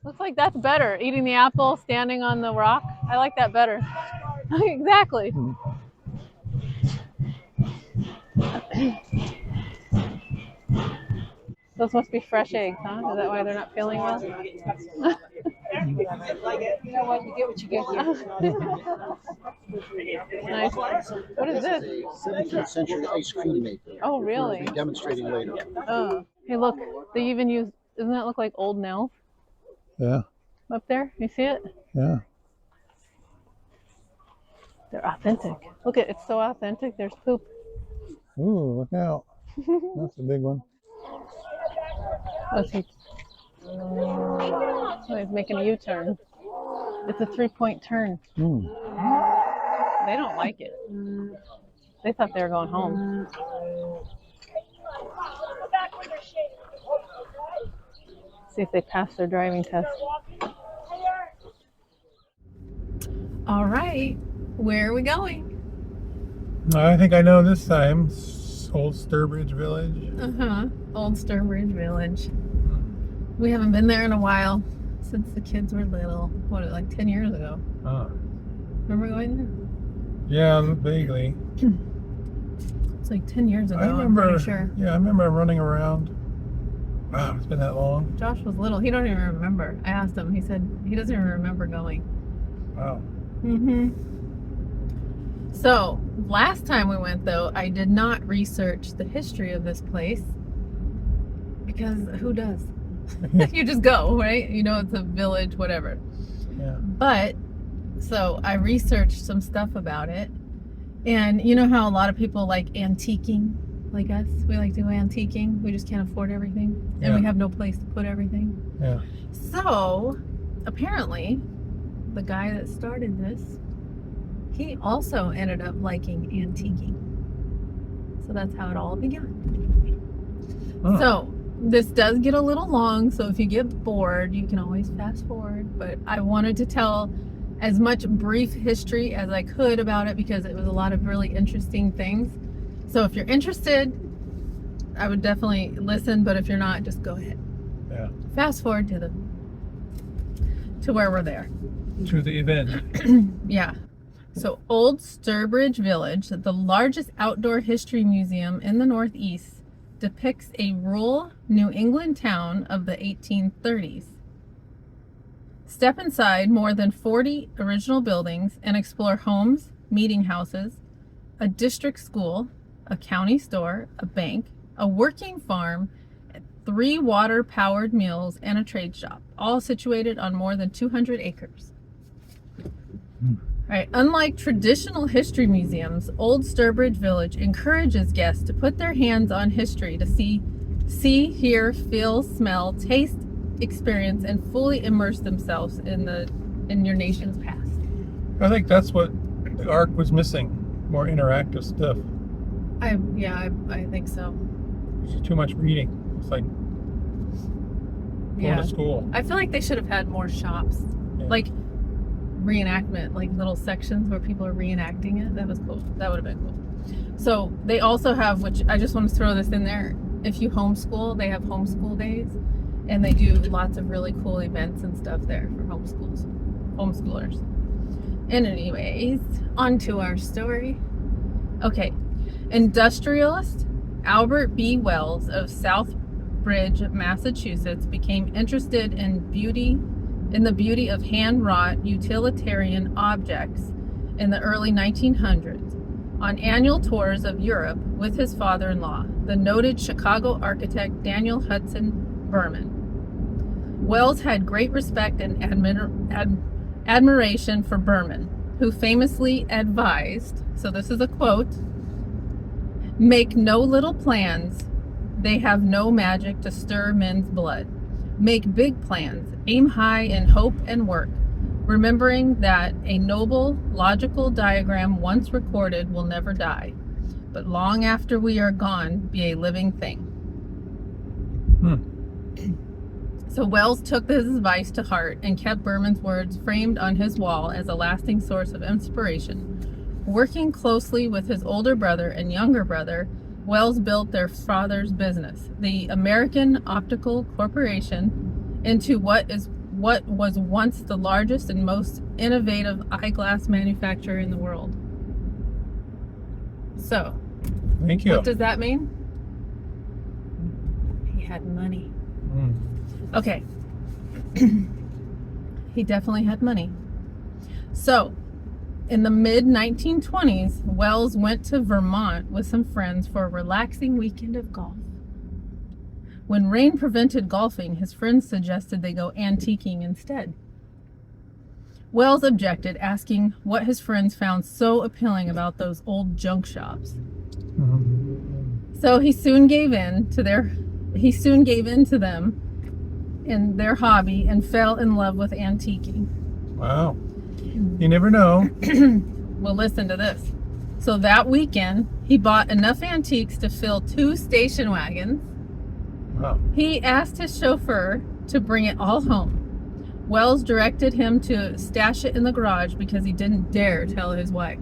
Looks like that's better. Eating the apple, standing on the rock. I like that better. Exactly. Those must be fresh eggs, huh? Is that why they're not feeling well? You know what? You get what you get here. Nice. What is this? 17th century ice cream maker. Oh, really? We'll be demonstrating later. Oh. Hey, look. They even use, doesn't that look like old nails Yeah, up there? You see it? yeah. They're authentic. Look at it's so authentic. There's poop. Ooh, look out. That's a big one. Let's see. Oh, he's making a U-turn. It's a 3-point turn. Mm. They don't like it. They thought they were going home. See if they pass their driving test. All right, where are we going? I think I know this time. Old Sturbridge Village. Old Sturbridge Village. We haven't been there in a while since the kids were little. What, like 10 years ago? Oh. Remember going there? Yeah, vaguely. It's like 10 years ago, I remember. I'm pretty sure. Yeah, I remember running around. Wow, it's been that long. Josh was little. He don't even remember. I asked him. He said he doesn't even remember going. Wow. So, last time we went, though, I did not research the history of this place. Because who does? You just go, right? You know, it's a village, whatever. Yeah. But, so I researched some stuff about it. And you know how a lot of people like antiquing, like us? We like to do antiquing. We just can't afford everything. And we have no place to put everything. Yeah. So, apparently, the guy that started this, he also ended up liking antiquing. So that's how it all began. Oh. So, this does get a little long, so if you get bored, you can always fast forward. But I wanted to tell as much brief history as I could about it because it was a lot of really interesting things. So if you're interested, I would definitely listen, but if you're not, just go ahead. Yeah. Fast forward to where we're there. To the event. Yeah. So Old Sturbridge Village, the largest outdoor history museum in the Northeast, depicts a rural New England town of the 1830s. Step inside more than 40 original buildings and explore homes, meeting houses, a district school, a county store, a bank, a working farm, 3 water-powered mills, and a trade shop, all situated on more than 200 acres. All right. Unlike traditional history museums, Old Sturbridge Village encourages guests to put their hands on history to see, hear, feel, smell, taste, experience, and fully immerse themselves in your nation's past. I think that's what the Ark was missing. More interactive stuff. I think so. It's too much reading. It's like going to school. I feel like they should have had more shops. Yeah. Like reenactment, like little sections where people are reenacting it. That was cool. That would have been cool. So they also have, which I just want to throw this in there, if you homeschool, they have homeschool days, and they do lots of really cool events and stuff there for homeschoolers. And anyways, on to our story. Okay. Industrialist Albert B. Wells of Southbridge, Massachusetts, became interested in the beauty of hand-wrought utilitarian objects in the early 1900s on annual tours of Europe with his father-in-law, the noted Chicago architect Daniel Hudson Burman. Wells had great respect and admiration for Burman, who famously advised, so this is a quote, "Make no little plans, they have no magic to stir men's blood. Make big plans, aim high in hope and work, remembering that a noble, logical diagram once recorded will never die, but long after we are gone, be a living thing." So Wells took this advice to heart and kept Burman's words framed on his wall as a lasting source of inspiration. Working closely with his older brother and younger brother, Wells built their father's business, the American Optical Corporation, into what is what was once the largest and most innovative eyeglass manufacturer in the world. So, Thank you. what does that mean? He had money. Okay. He definitely had money. So, in the mid-1920s, Wells went to Vermont with some friends for a relaxing weekend of golf. When rain prevented golfing, his friends suggested they go antiquing instead. Wells objected, asking what his friends found so appealing about those old junk shops. So he soon gave in to them in their hobby and fell in love with antiquing. Wow. You never know. Well, listen to this. So that weekend, he bought enough antiques to fill 2 station wagons. Wow. He asked his chauffeur to bring it all home. Wells directed him to stash it in the garage because he didn't dare tell his wife.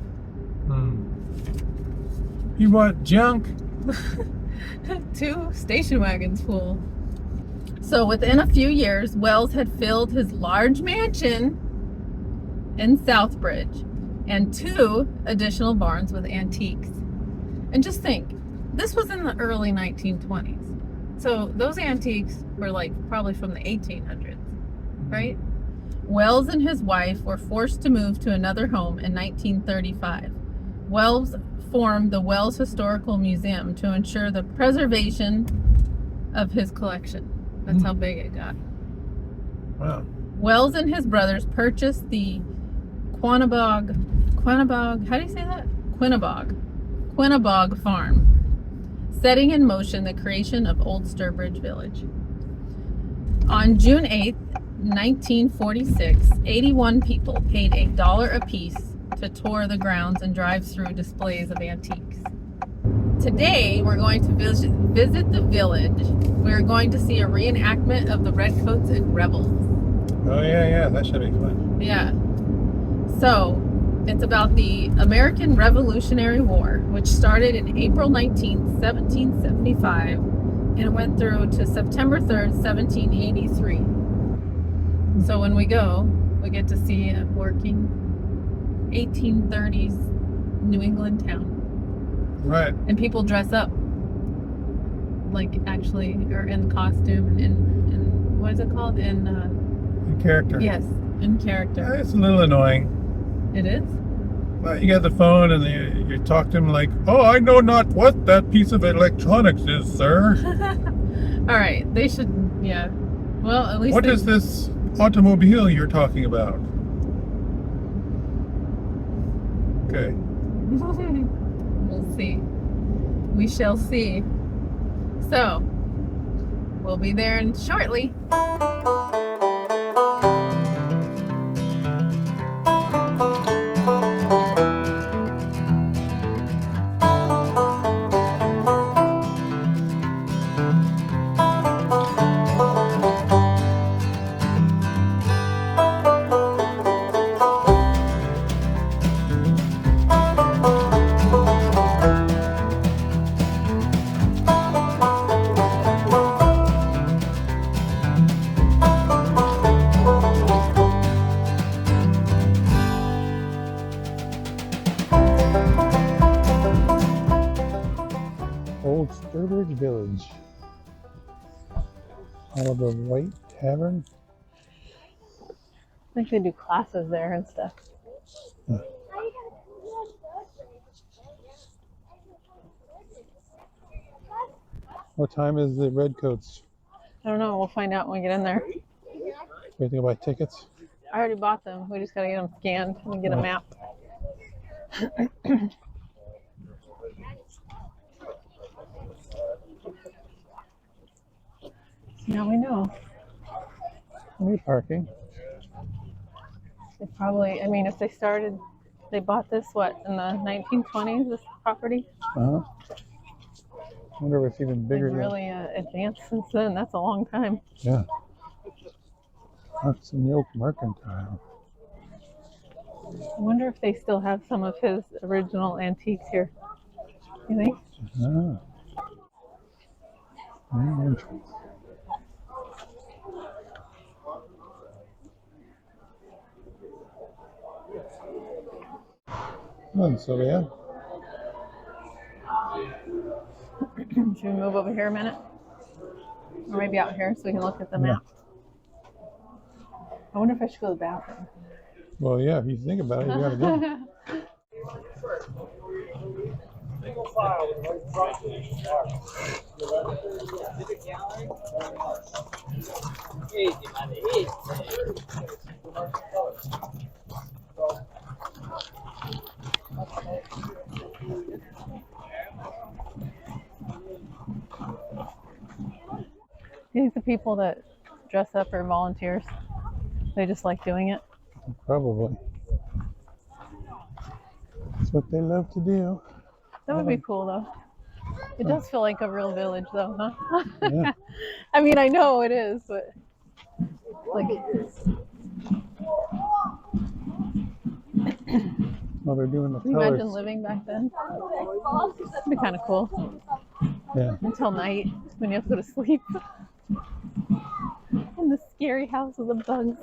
You want junk? 2 station wagons full. So within a few years, Wells had filled his large mansion in Southbridge and 2 additional barns with antiques. And just think, this was in the early 1920s. So those antiques were like probably from the 1800s, right? Wells and his wife were forced to move to another home in 1935. Wells formed the Wells Historical Museum to ensure the preservation of his collection. That's how big it got. Wow. Wells and his brothers purchased the Quinnebog, how do you say that? Quinnebog farm, setting in motion the creation of Old Sturbridge Village. On June 8th, 1946, 81 people paid $1 apiece to tour the grounds and drive through displays of antiques. Today, we're going to visit the village. We're going to see a reenactment of the Redcoats and Rebels. Oh, yeah. That should be fun. Yeah. So, it's about the American Revolutionary War, which started in April 19th, 1775, and it went through to September 3rd, 1783. So when we go, we get to see a working 1830s New England town. Right. And people dress up, like actually, or in costume, in what is it called? In character. yes, in character. It's a little annoying. It is? Well, you got the phone and you talk to him like, oh, I know not what that piece of electronics is, sir. All right, they should, yeah. Well, at least What is this automobile you're talking about? Okay. We'll see. We shall see. So, we'll be there shortly. Old Sturbridge Village. Oliver White Tavern. I think they do classes there and stuff. What time is the Redcoats? I don't know. We'll find out when we get in there. Waiting to buy tickets? I already bought them. We just got to get them scanned and get a map. Now we know. Any parking? They probably, I mean, if they bought this, what, in the 1920s, this property? Uh-huh. I wonder if it's even bigger They've really advanced since then. That's a long time. Yeah. That's in Oak Mercantile. I wonder if they still have some of his original antiques here. You think? Ah. Main entrance. Oh, Sylvia. Should we move over here a minute? Or maybe out here so we can look at the map? I wonder if I should go to the bathroom. Well, yeah, if you think about it, you gotta go. You think the people that dress up are volunteers? They just like doing it? Probably. That's what they love to do. That would be cool though. It does feel like a real village though, huh? Yeah. I mean, I know it is, but like, Oh, they're doing the can you colors. imagine living back then? It'd be kind of cool. Yeah. Until night when you have to go to sleep. In the scary house with the bugs.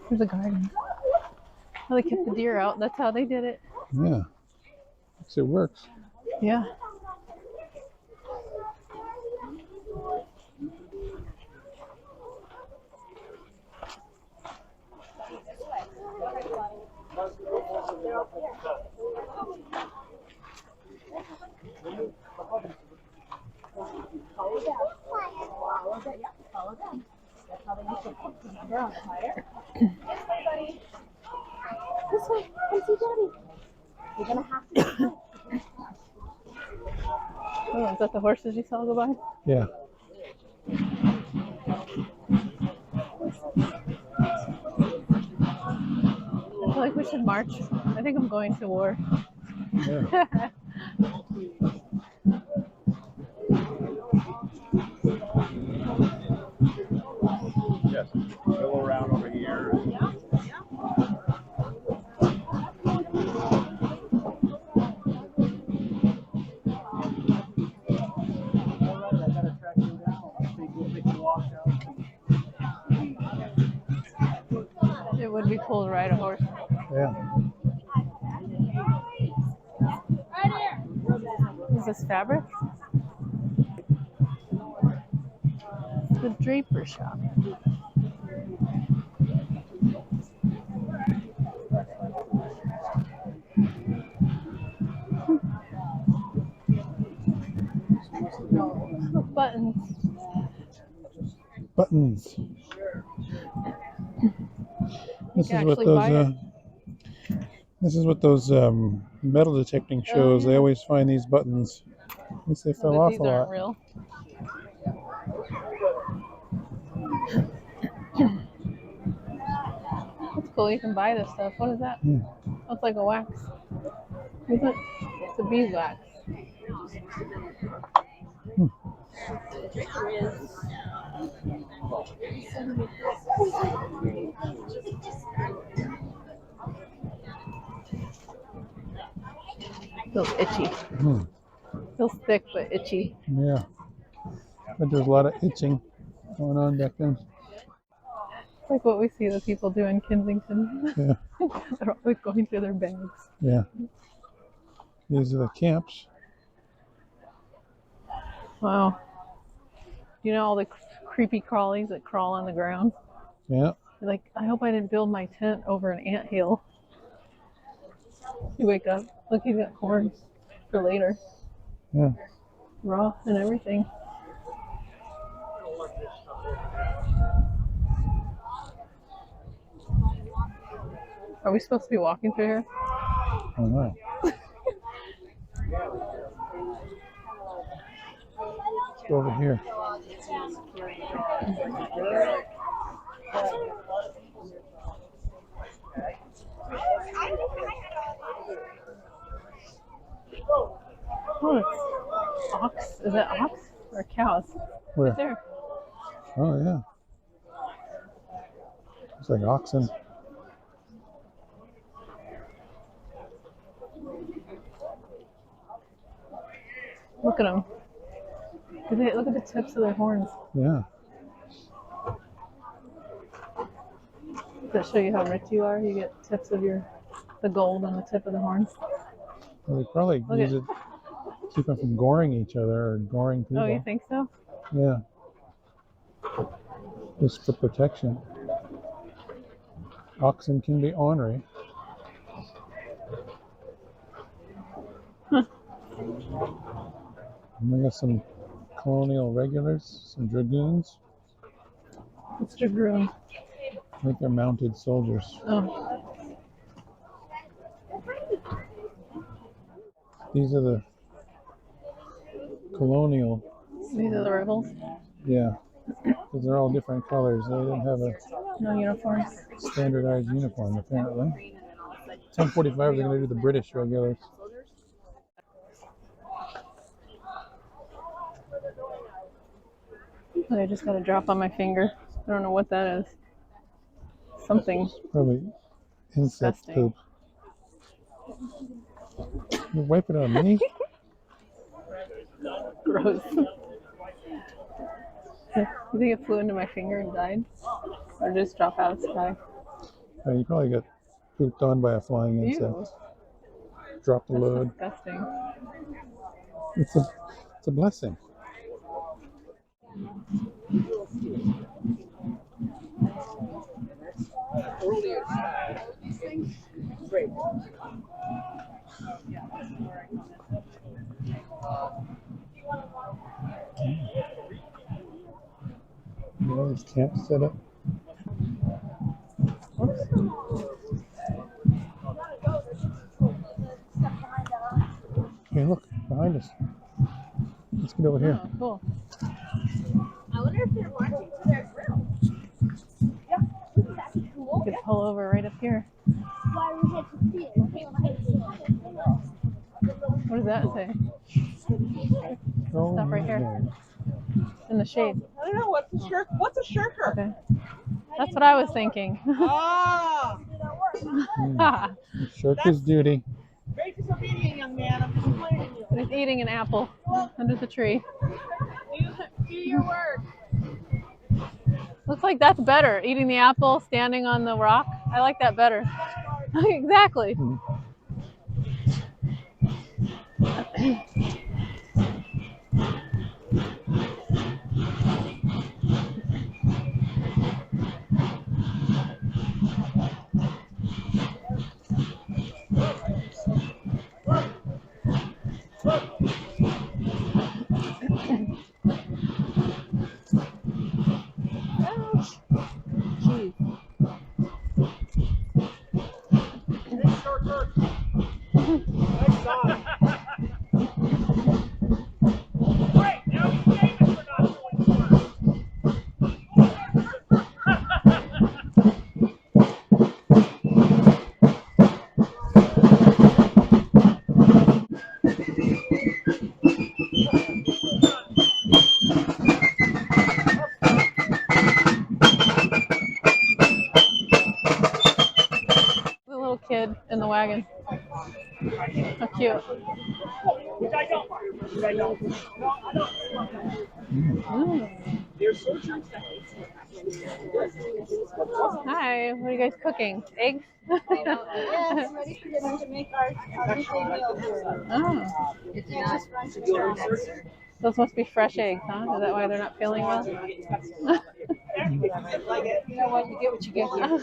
There's a garden. Well, they kept the deer out. That's how they did it. Yeah. It works. Yeah. This way, come see Daddy. You're gonna have to. Oh, is that the horses you saw go by? Yeah. I feel like we should march. I think I'm going to war. Yeah. Yes. Go around over here. It would be cool to ride a horse. Yeah. Is this fabric? The draper shop. Look, buttons. Buttons. This can is what actually those. buy it. This is what those metal detecting shows. They yeah. always find these buttons. At least they fell But off these a aren't lot. real. That's cool. You can buy this stuff. What is that? Hmm. That's like a wax. What is it? It's a beeswax. Feels itchy. Hmm. Feels thick but itchy. Yeah. But there's a lot of itching going on back then. It's like what we see the people do in Kensington. Yeah. They're always going through their bags. Yeah. These are the camps. Wow. You know all the creepy crawlies that crawl on the ground? Yeah. Like, I hope I didn't build my tent over an anthill. You wake up, look, he's got corn for later. Yeah. Raw and everything. Are we supposed to be walking through here? I don't know. Let's go over here. Oh, it's ox. Is that ox or cows? Where? Right there. Oh, yeah. It's like oxen. Look at them. Look at the tips of their horns. Yeah. Does that show you how rich you are? You get tips of your The gold on the tip of the horns. Well, they probably Look use at- it to keep them from goring each other or goring people. Oh, you think so? Yeah. Just for protection. Oxen can be ornery. Huh. And we got some colonial regulars, some dragoons. It's dragoon. I think they're mounted soldiers. Oh. These are the colonial. These are the rebels. Yeah. Because they're all different colors. They didn't have a No uniforms. standardized uniform, apparently. 10:45, they're going to do the British regulars. I just got a drop on my finger. I don't know what that is. Something. Probably insect Disgusting. poop. You wipe it on me? Gross. You think it flew into my finger and died? Or just drop out of the sky? You probably got pooped on by a flying insect. Ew. Dropped the That's load. disgusting. It's a blessing. There's camp set up. Hey, look, behind us. Let's get over here. Oh, cool. I wonder if they're marching to their grill. Yeah, wouldn't that be cool? You could pull over right up here. Why we had to see it. What does that say? Oh, Stop right here. In the shade. I don't know what's a shirker. What's a shirker? Okay. That's what I was thinking. Ah, Ha! Shirk his duty. very disobedient young man. I'm disappointed in you. He's eating an apple under the tree. Do your work. Looks like that's better. Eating the apple, standing on the rock. I like that better. Exactly. Jeez. Great, now he's famous for not doing work. The little kid in the wagon. How cute. Which I don't like. Which I don't. No, I don't. Mm. Hi, what are you guys cooking? Eggs? Yes, ready for dinner to make our weekly meal here. Oh, Yeah, just run to the those must be fresh eggs, huh? Is that why they're not feeling well? You know what? You get what you get here.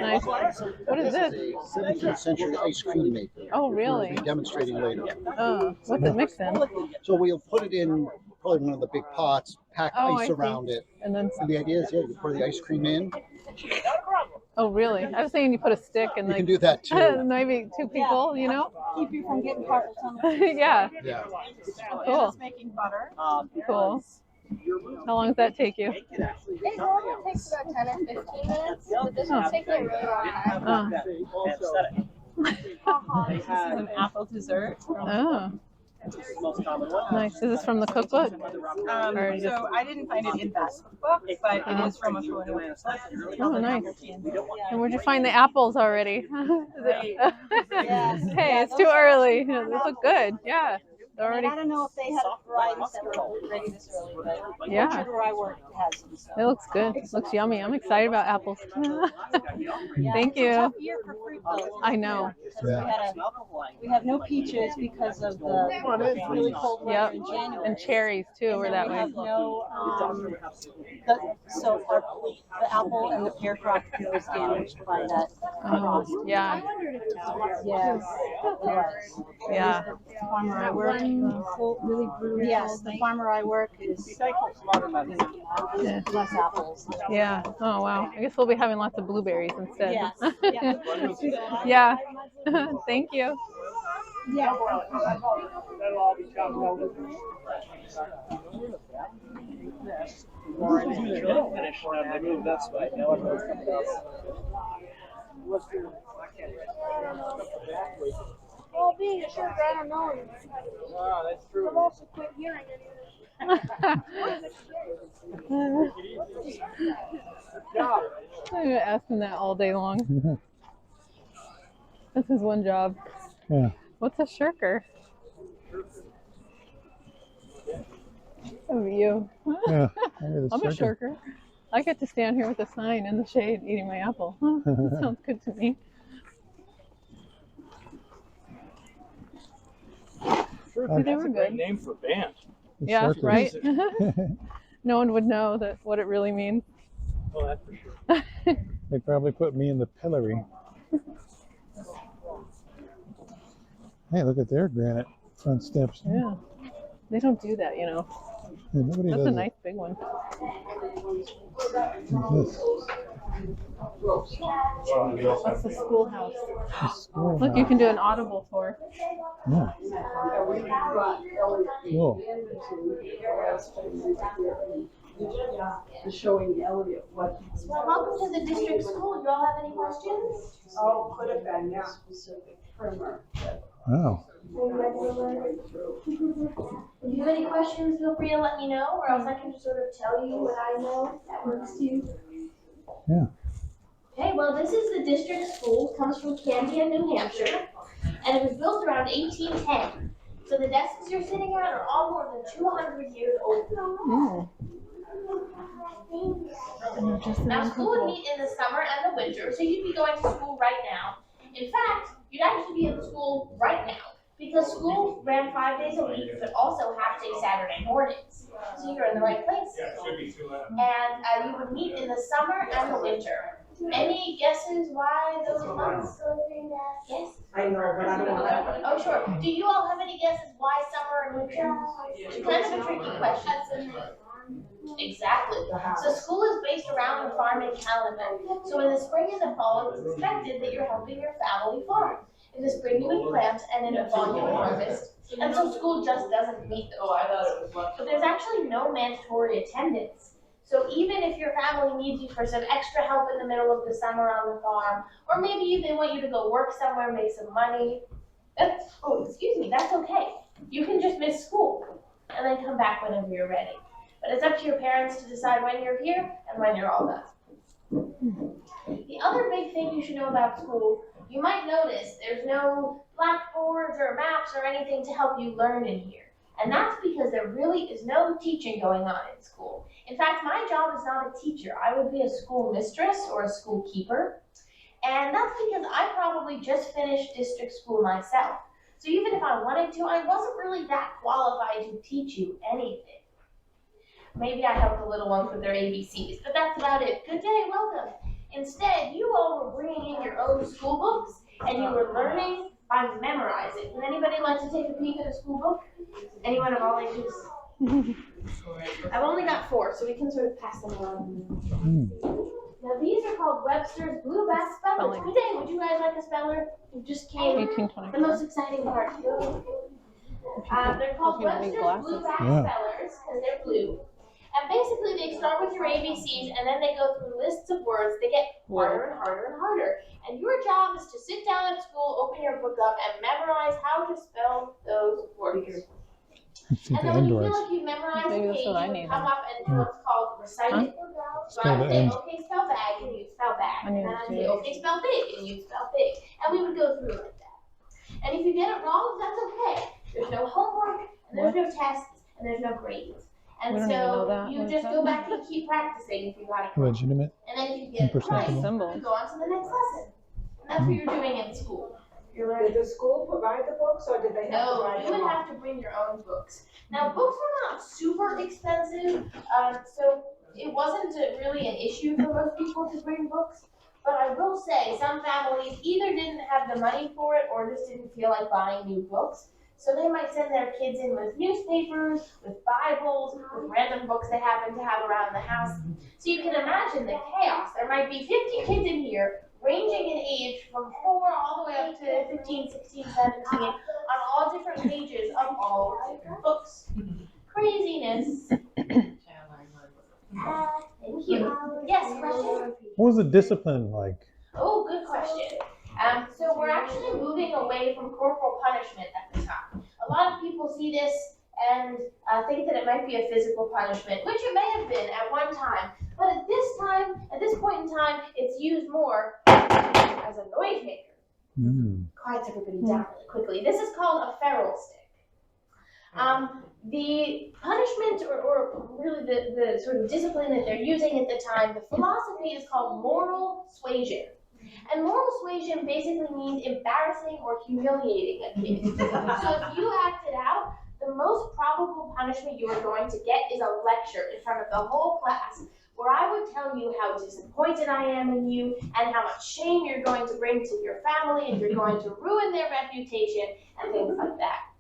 Nice. What is this? 17th century ice cream maker. Oh, We'll really? be demonstrating later. Oh, what's it mixed in? So we'll put it in probably one of the big pots, pack Oh, I ice see. around it. And then, And the idea is, yeah, you pour the ice cream in. oh, really? I was thinking you put a stick and You like can do that too. maybe two people, you know? Keep you from getting carpal tunnel. Yeah, Yeah. cool. Making butter. Cool. How long does that take you? It normally takes about 10 or 15 minutes, but this will take me a really long time. Oh, This is an apple dessert. oh. Nice. Is this from the cookbook? Or just- So I didn't find it in that book, but it is from a photo. Oh, nice. And where'd you find the apples already? Hey, it's too early. They look good. Yeah. They're I already. don't know if they had varieties that were ready this early, but Yeah. orchard where I work has them. So. It looks good. It looks yummy. I'm excited about apples. Yeah, Thank it's you. a tough year for fruit though. I know. We have no peaches because of the really cold weather Yep. in January. And cherries too And were then that we way. have no, the apple and the pear crop was damaged by that frost. Yeah. Yes. Yeah. The farmer I work. Really brutal. Yes, the farmer I work is less apples. Yeah. Oh wow. I guess we'll be having lots of blueberries instead. Yes. Yeah. Thank you. Yeah. That'll all be chopped up. Finish when they move that way. Now everyone's coming else. Well, being a short guy, I don't know him. Oh, that's true. I've also quit hearing anyway. I'm gonna ask him that all day long. That's his one job. Yeah. What's a shirker? Oh, you. Yeah. I'm a shirker. I get to stand here with a sign in the shade eating my apple. That sounds good to me. Sure, they were a great good. name for a band. Yeah, Shirkers. right? No one would know what it really means. Oh, that's for sure. They probably put me in the pillory. Hey, look at their granite front steps. Yeah. They don't do that, you know. Yeah, nobody That's does a it. nice big one. What's this? What's the schoolhouse? The schoolhouse. Look, you can do an audible tour. Yeah. Cool. Showing Elliot what. Well, welcome to the district school. Do you all have any questions? Oh, could have been more specific primer. Wow. If you have any questions, feel free to let me know, or else I can just sort of tell you what I know. If that works too. Yeah. Okay, well, this is the district school. It comes from Camden, New Hampshire, and it was built around 1810. So the desks you're sitting at are all more than 200 years old. Mm. Now, school would meet in the summer and the winter, so you'd be going to school right now. In fact, you'd actually be in school right now, because school ran 5 days a week, but also half-day Saturday mornings. So you're in the right place. And you would meet in the summer and the winter. Any guesses why those months? Yes? I know, but I don't want to. Oh, sure. Do you all have any guesses why summer and winter? It's kind of a tricky question. Exactly. So school is based around the farming calendar. So in the spring and the fall, it's expected that you're helping your family farm. In the spring, you would plant, and in the fall, you would harvest. And so school just doesn't meet those. But there's actually no mandatory attendance. So even if your family needs you for some extra help in the middle of the summer on the farm, or maybe they want you to go work somewhere, make some money, that's okay. You can just miss school and then come back whenever you're ready. But it's up to your parents to decide when you're here and when you're all done. The other big thing you should know about school, you might notice there's no blackboards or maps or anything to help you learn in here. And that's because there really is no teaching going on in school. In fact, my job is not a teacher. I would be a school mistress or a school keeper. And that's because I probably just finished district school myself. So even if I wanted to, I wasn't really that qualified to teach you anything. Maybe I helped the little ones with their ABCs, but that's about it. Good day, welcome. Instead, you all were bringing in your own school books, and you were learning by memorizing. Would anybody like to take a peek at a school book? Anyone of all ages? I've only got 4, so we can sort of pass them around. Now these are called Webster's Blueback Spellers. Good day, would you guys like a speller? You just came. 1824. The most exciting part. They're called Webster's Blueback Spellers because they're blue. And basically they start with your ABCs and then they go through lists of words. They get harder and harder and harder. And your job is to sit down at school, open your book up, and memorize how to spell those words. And then when you feel like you've memorized the page, you come up and do what's called reciting. So I would say, okay, spell bag, and you'd spell bag. And then I'd say, okay, spell big, and you'd spell big. And we would go through like that. And if you get it wrong, that's okay. There's no homework, and there's no tests, and there's no grades. And We don't even know so that. you What is just that? go back and keep practicing if you got it wrong. Legitimate. And then if you get it right, you Imperceptible. go on to the next lesson. And that's what you're doing in school. You're learning. Did the school provide the books or did they have to No, buy you them? would have to bring your own books. Now, books were not super expensive, so it wasn't really an issue for most people to bring books. But I will say, some families either didn't have the money for it or just didn't feel like buying new books. So they might send their kids in with newspapers, with Bibles, with random books they happen to have around the house. So you can imagine the chaos. There might be 50 kids in here, ranging in age from 4 all the way up to 15, 16, 17, on all different pages of all different books. Craziness. Thank you. Yes, question? What was the discipline like? Oh, good question. So we're actually moving away from corporal punishment at the time. A lot of people see this and think that it might be a physical punishment, which it may have been at one time. But at this point in time, it's used more as a noise maker. Quiets everybody down really quickly. This is called a feral stick. The punishment, or really the sort of discipline that they're using at the time, the philosophy is called moral suasion. And moral suasion basically means embarrassing or humiliating a kid. So if you acted out, the most probable punishment you are going to get is a lecture in front of the whole class, where I would tell you how disappointed I am in you and how much shame you're going to bring to your family and you're going to ruin their reputation and things like that.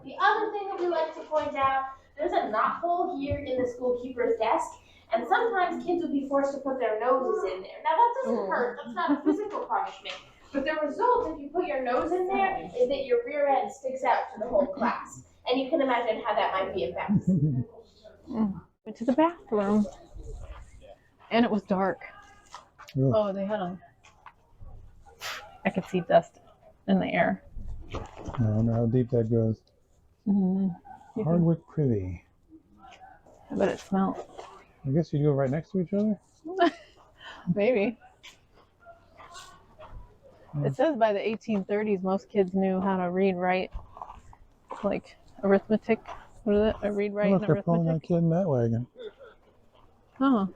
The other thing that we like to point out, there's a knothole here in the school keeper's desk, and sometimes kids would be forced to put their noses in there. Now that doesn't hurt, that's not a physical punishment, but the result if you put your nose in there is that your rear end sticks out to the whole class. And you can imagine how that might be embarrassing. Went to the bathroom, and it was dark. Ugh. Oh, they had I could see dust in the air. I don't know how deep that goes. Hardwick Privy. I bet it smelled. I guess you do it right next to each other? Maybe. It says by the 1830s, most kids knew how to read, write, like arithmetic. What is it? A read, write, Look, and they're pulling that arithmetic. kid in that wagon. Oh,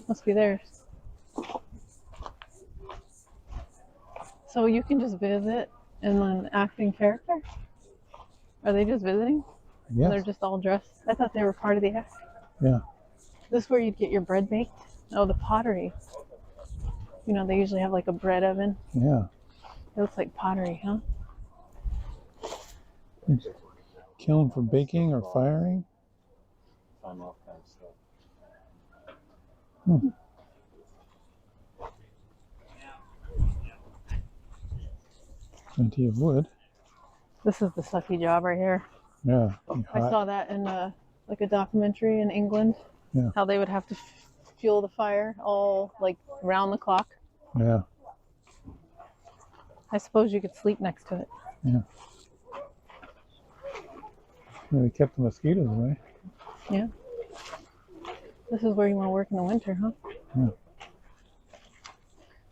must be theirs. So you can just visit and then act in character? Are they just visiting? Yes. They're just all dressed? I thought they were part of the act. Yeah. This is where you'd get your bread baked? Oh, the pottery. You know, they usually have like a bread oven. Yeah. It looks like pottery, huh? Kiln for baking or firing? Plenty of wood. This is the sucky job right here. Yeah. I saw that in like a documentary in England. Yeah. How they would have to fuel the fire all like round the clock. Yeah. I suppose you could sleep next to it. Yeah. They kept the mosquitoes away. Yeah. This is where you want to work in the winter, huh? Yeah.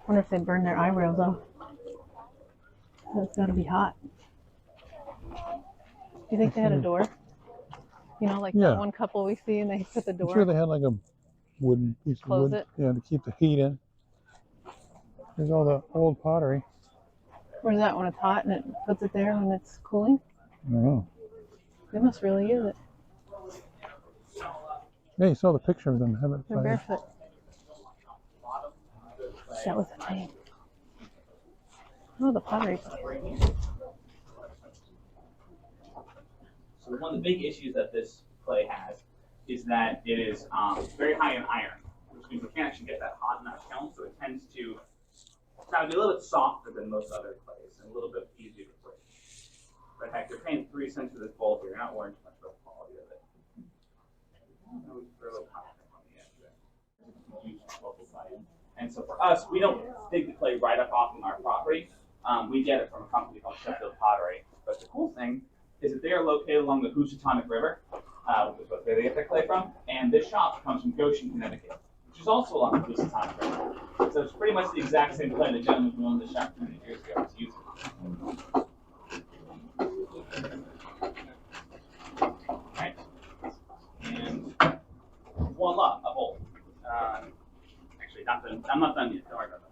Wonder if they burn their eyebrows off. It's got to be hot. You think they had a door? You know, like that one couple we see, and they put the door. I'm sure they had like a wooden piece of Close wood. it. Yeah, to keep the heat in. There's all the old pottery. Where's that when it's hot and it puts it there when it's cooling? I don't know. They must really use it. Yeah, you saw the picture of them having They're fire. barefoot. That was the thing. Oh, the pottery. So one of the big issues that this clay has is that it is very high in iron, which means it can't actually get that hot in that kiln, so it tends to kind of be a little bit softer than most other clays and a little bit easier to break. But heck, you're paying 3 cents for this bowl here. You're not worrying too much about the quality of it. And we throw a little hot on the edge there. Use local site. And so for us, we don't dig the clay right up off of our property. We get it from a company called Sheffield Pottery. But the cool thing is that they are located along the Housatonic River, which is where they get their clay from. And this shop comes from Goshen, Connecticut, which is also along the Housatonic River. So it's pretty much the exact same clay the gentleman who owned the shop 200 years ago was using. I'm not done yet. Don't worry about that.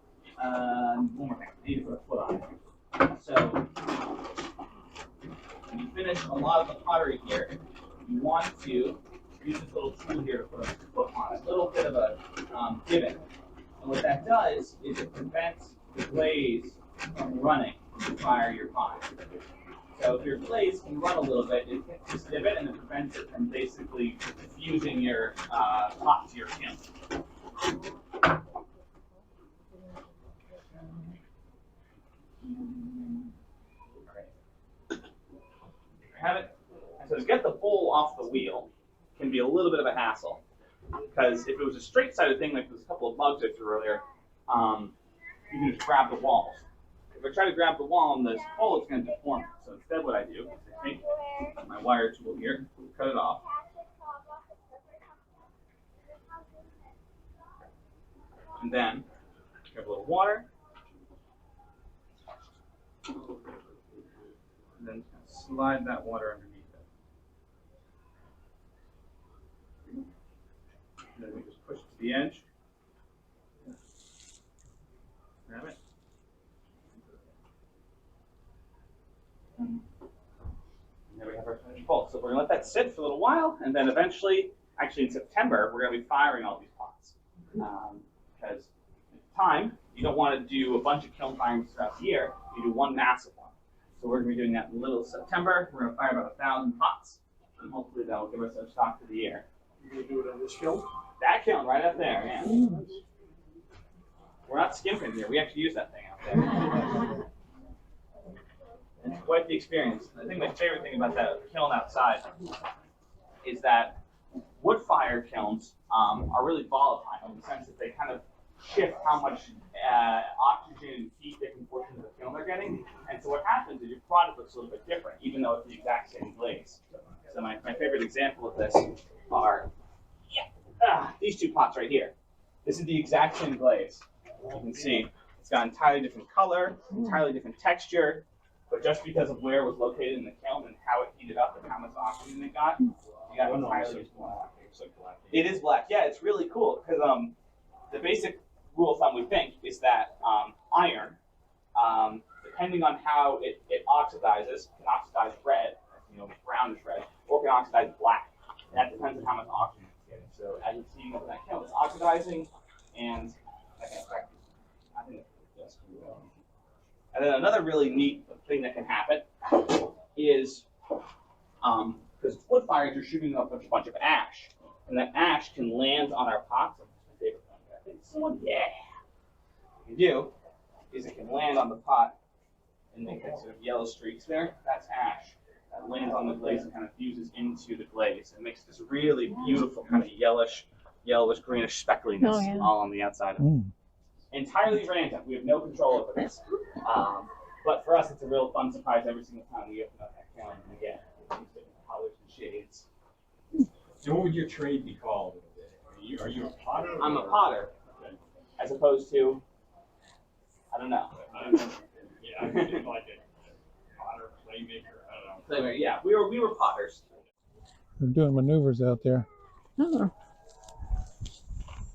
One more thing. I need to put a foot on it. So when you finish a lot of the pottery here, you want to use this little tool here to put a foot on it. A little bit of a divot. And what that does is it prevents the glaze from running to fire your pot. So if your glaze can run a little bit, it hits this divot and it prevents it from basically fusing your pot to your kiln. Have it. So to get the bowl off the wheel can be a little bit of a hassle, because if it was a straight-sided thing like those couple of mugs I threw earlier, you can just grab the walls. If I try to grab the wall on this bowl, it's going to deform it. So instead what I do is I take my wire tool here, cut it off, and then grab a little water, and then slide that water underneath it. And then we just push it to the edge. Grab it. And there we have our finished bowl. So we're going to let that sit for a little while, and then eventually, actually in September, we're going to be firing all these pots. Because at the time, you don't want to do a bunch of kiln firings throughout the year. You do one massive one. So we're going to be doing that in the middle of September. We're going to fire about 1,000 pots, and hopefully that will give us our stock for the year. You're going to do it on this kiln? That kiln right up there, yeah. We're not skimping here. We actually use that thing out there. It's quite the experience. I think my favorite thing about that kiln outside is that wood-fired kilns are really volatile in the sense that they kind of shift how much oxygen and heat different portions of the kiln are getting. And so what happens is your product looks a little bit different, even though it's the exact same glaze. So my favorite example of this are these two pots right here. This is the exact same glaze. You can see it's got entirely different color, entirely different texture, but just because of where it was located in the kiln and how it heated up and how much oxygen it got, you got entirely black. It is black. Yeah, it's really cool because the basic rule of thumb we think is that iron, depending on how it oxidizes, can oxidize red, brownish red, or can oxidize black. And that depends on how much oxygen it's getting. So as you're seeing with that kiln, it's oxidizing, and I think that's cool. And then another really neat thing that can happen is because wood fires are shooting up a bunch of ash, and that ash can land on our pots. That's my favorite one. I think so. Yeah. What you do is it can land on the pot and make that sort of yellow streaks there. That's ash that lands on the glaze and kind of fuses into the glaze and makes this really beautiful kind of yellowish, greenish speckliness all on the outside of it. Entirely random. We have no control over this. But for us, it's a real fun surprise every single time we open up that kiln and we get these different colors and shades. So what would your trade be called? Are you a potter? I'm a potter, as opposed to, I don't know. Yeah, I think like a potter, playmaker, I don't know. Yeah, we were potters. They're doing maneuvers out there. Oh.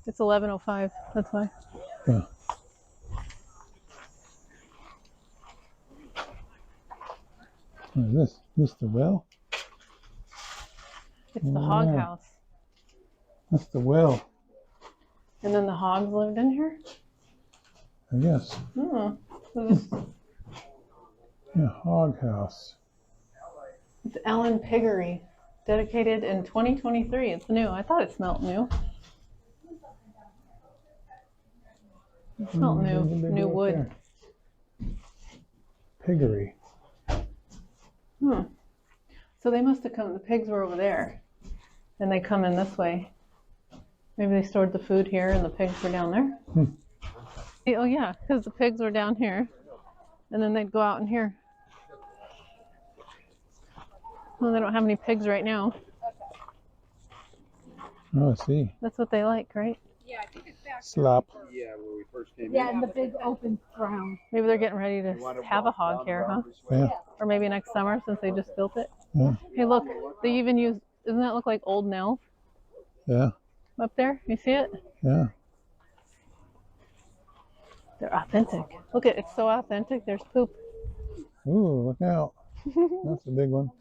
It's 11:05. That's why. Yeah. What is this? This the well? It's the Hog House. That's the well. And then the hogs lived in here? I guess. Oh. So this, Yeah, Hog House. it's Ellen Piggery. Dedicated in 2023. It's new. I thought it smelled new. It smelled new wood. Piggery. So they must have come, the pigs were over there. And they come in this way. Maybe they stored the food here and the pigs were down there. Oh yeah, because the pigs were down here. And then they'd go out in here. Well, they don't have any pigs right now. Oh, I see. That's what they like, right? Yeah, I think it's back. Slop. Yeah, where we first came Yeah, in the big open ground. Maybe they're getting ready to have a hog here, huh? Yeah. Or maybe next summer since they just built it. Yeah. Hey, look, they even use, doesn't that look like old nails Yeah. up there? You see it? Yeah. They're authentic. Look at it's so authentic. There's poop. Ooh, look out. That's a big one.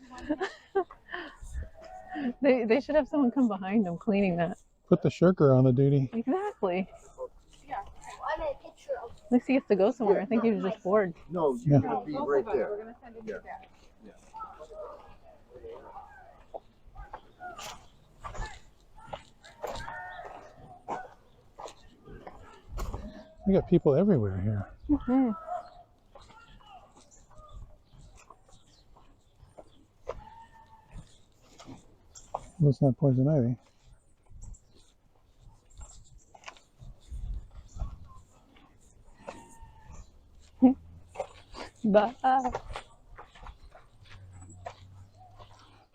They should have someone come behind them cleaning that. Put the shirker on the duty. Exactly. At least he gets to go somewhere. I think he was just bored. No, Yeah. you're gonna be right there. We're gonna send it to you back. We got people everywhere here. Mm-hmm. Well, it's not poison ivy. Bye.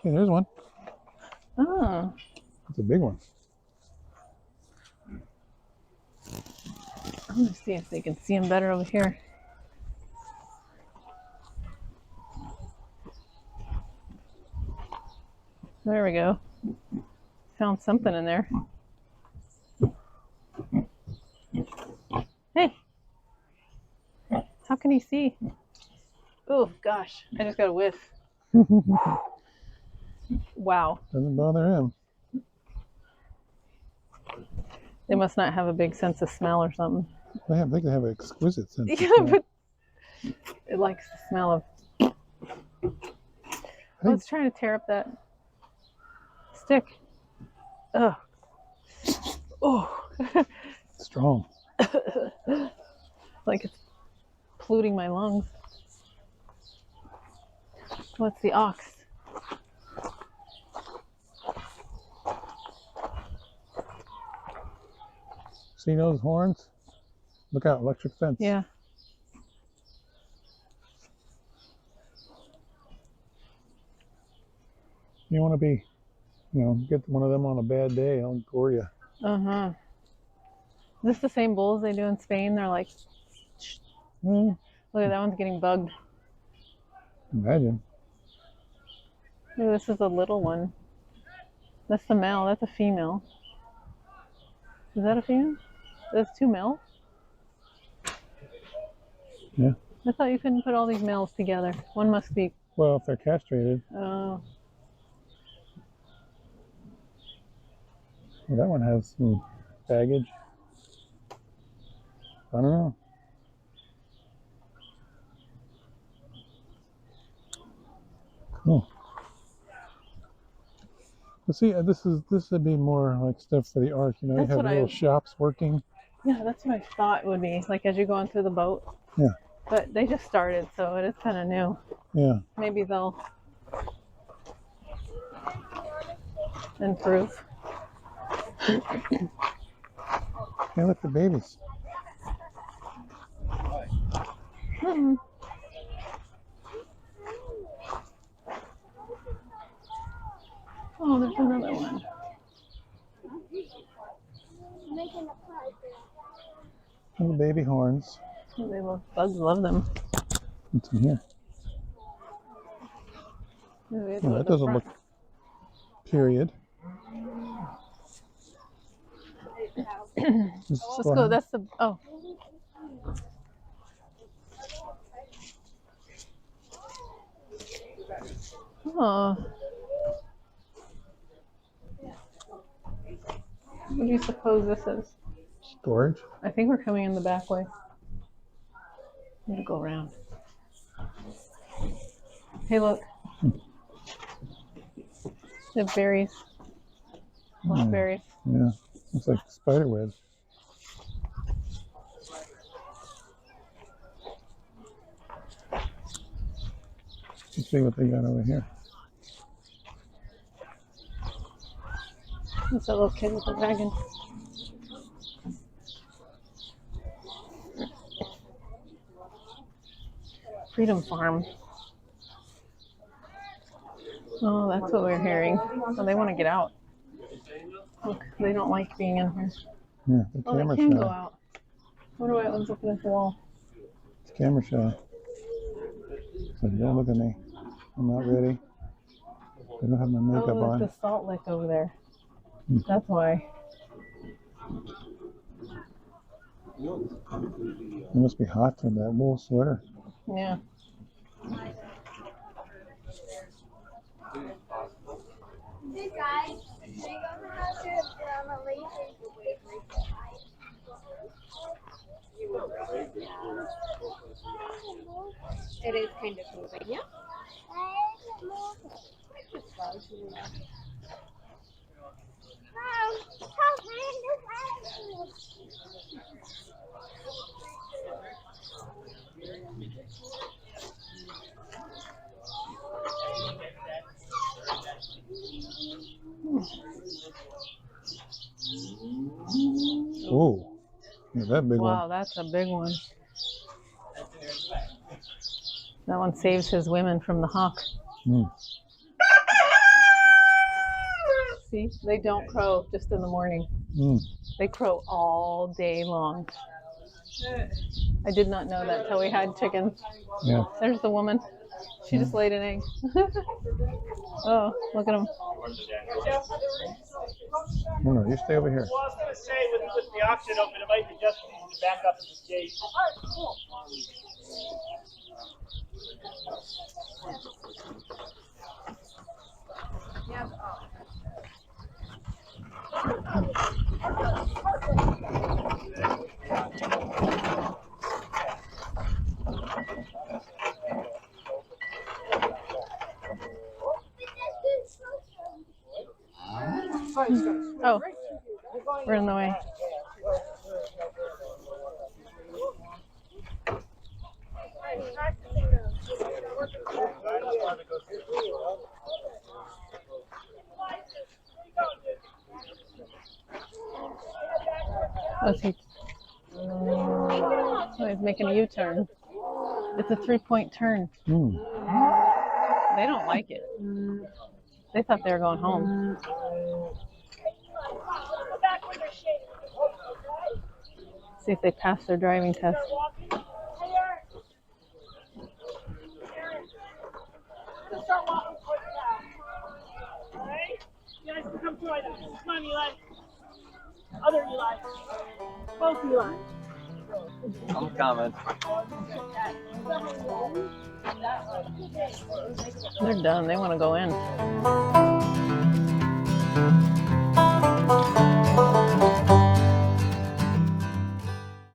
Hey, there's one. Oh. It's a big one. I'm gonna see if they can see him better over here. There we go. Found something in there. Hey! How can he see? Oh gosh, I just got a whiff. Wow. Doesn't bother him. They must not have a big sense of smell or something. I think they have an exquisite sense of Yeah, smell. but it likes the smell of. Oh, it's trying to tear up that stick. Ugh. Oh. Strong. Like it's polluting my lungs. What's the ox? See those horns? Look out, electric fence. Yeah. You want to be, get one of them on a bad day, I'll gore you. Uh-huh. Is this the same bulls they do in Spain? They're like, look at that one's getting bugged. Imagine. Look, this is a little one. That's the male. That's a female. Is that a female? That's two males? Yeah. I thought you couldn't put all these males together. One must be. Well, if they're castrated. Oh. Well, that one has some baggage. I don't know. Cool. But see, this would be more like stuff for the ark. You That's have what little shops working. Yeah, that's what I thought it would be. Like as you're going through the boat. Yeah. But they just started, so it is kind of new. Yeah. Maybe they'll improve. Hey, look, the babies. Mm-mm. Oh, there's another one. Little baby horns. Oh, they love bugs. Love them. What's in here? Maybe Oh, that doesn't look. Period. Let's go. That's the. Oh. Oh. What do you suppose this is? Storage. I think we're coming in the back way. I'm gonna go around. Hey, look. They have berries. Blackberries. Yeah. Looks like spider webs. Let's see what they got over here. That's a little kid with a dragon. Freedom Farm. Oh, that's what we're hearing. So they want to get out. Look, they don't like being in here. Yeah, the Oh, they camera can go shy. out. What do I was looking at the wall? It's camera shy. So don't look at me. I'm not ready. I don't have my makeup Oh, on. there's the salt lick over there. That's why. It must be hot in that wool sweater. Yeah. Hey guys, are you gonna have to a lazy? It is kind of moving, yeah. Oh, yeah, that big Wow, that's a big one. That one saves his women from the hawk. one. See, they don't crow just in the morning. They crow all day long. I did not know that till we had chickens. Yeah. There's the woman. She just laid an egg. Oh, look at him. No, you stay over here. Well, I was going to say, with the auction open, it might be just to back up at the gate. Oh, we're in the way. Let's see. Oh, he's making a U-turn. It's a 3-point turn. They don't like it. They thought they were going home. See if they pass their driving test. Start walking towards the house. All right? You guys can come join us. Come on, Eli. Other Eli. Both Eli. I'm coming. They're done. They want to go in.